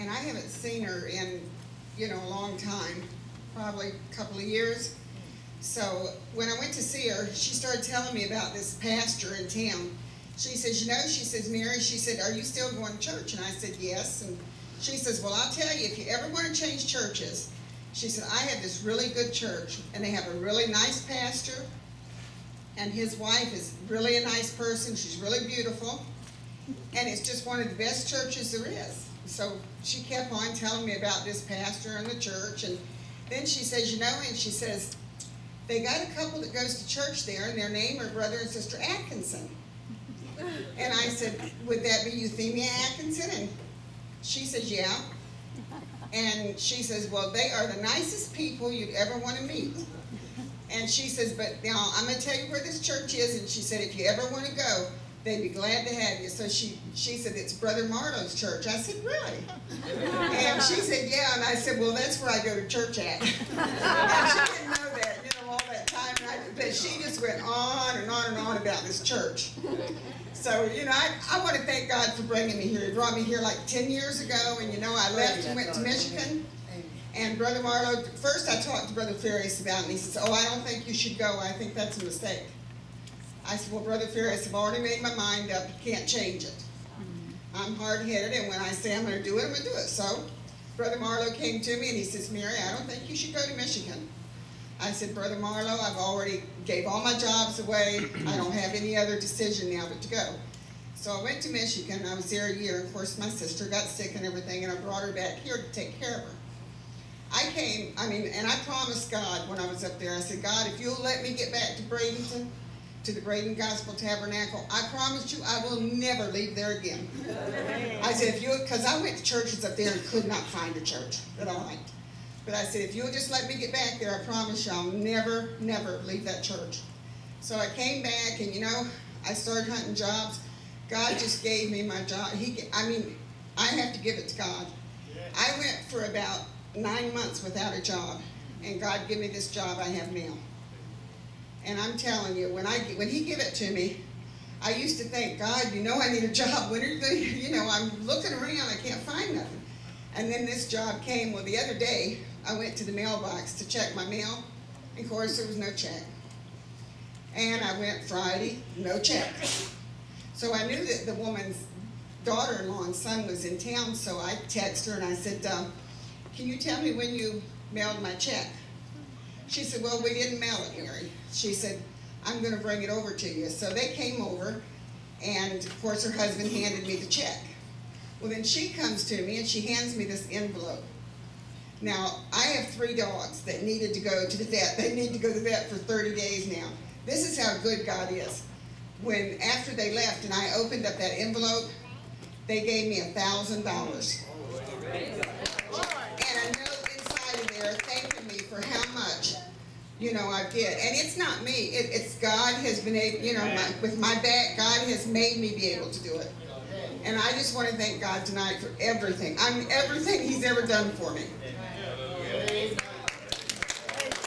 and I haven't seen her in, a long time, probably a couple of years. So when I went to see her, she started telling me about this pastor in town. She says, she says, Mary, she said, are you still going to church? And I said, yes. And she says, well, I'll tell you, if you ever want to change churches, she said, I have this really good church, and they have a really nice pastor, and his wife is really a nice person. She's really beautiful, and it's just one of the best churches there is. So she kept on telling me about this pastor and the church, and then she says, and she says, they got a couple that goes to church there, and their name are Brother and Sister Atkinson. And I said, would that be Euphemia Atkinson? And she says, yeah. And she says, well, they are the nicest people you'd ever want to meet. And she says, but now I'm going to tell you where this church is. And she said, if you ever want to go, they'd be glad to have you. So she said, it's Brother Marlowe's church. I said, really? And she said, yeah. And I said, well, that's where I go to church at. And she didn't know that, all that time. But she just went on and on and on about this church. So, I want to thank God for bringing me here. He brought me here like 10 years ago, and, I left and went to Michigan. And Brother Marlowe, first I talked to Brother Ferris about it, and he says, oh, I don't think you should go. I think that's a mistake. I said, well, Brother Ferris, I've already made my mind up. You can't change it. I'm hard-headed, and when I say I'm going to do it, I'm going to do it. So Brother Marlowe came to me, and he says, Mary, I don't think you should go to Michigan. I said, Brother Marlowe, I've already gave all my jobs away. I don't have any other decision now but to go. So I went to Michigan. I was there a year. Of course, my sister got sick and everything, and I brought her back here to take care of her. I came, and I promised God when I was up there, I said, God, if you'll let me get back to Bradenton, to the Bradenton Gospel Tabernacle, I promise you I will never leave there again. I said, because I went to churches up there and could not find a church that I liked. But I said, if you'll just let me get back there, I promise you I'll never, never leave that church. So I came back, and I started hunting jobs. God just gave me my job. I have to give it to God. I went for about 9 months without a job, and God gave me this job I have now. And I'm telling you, when He gave it to me, I used to think, God, I need a job. When are you going to, I'm looking around, I can't find nothing. And then this job came. Well, the other day, I went to the mailbox to check my mail. And of course, there was no check. And I went Friday, no check. So I knew that the woman's daughter-in-law and son was in town, so I texted her and I said, can you tell me when you mailed my check? She said, well, we didn't mail it, Mary. She said, I'm going to bring it over to you. So they came over, and of course her husband handed me the check. Well, then she comes to me and she hands me this envelope. Now, I have 3 dogs that needed to go to the vet. They need to go to the vet for 30 days now. This is how good God is. After they left and I opened up that envelope, they gave me $1,000. And a note inside of there thanking me for how much, I did. And it's not me. It's God has been able, with my back, God has made me be able to do it. And I just want to thank God tonight for everything. Everything He's ever done for me.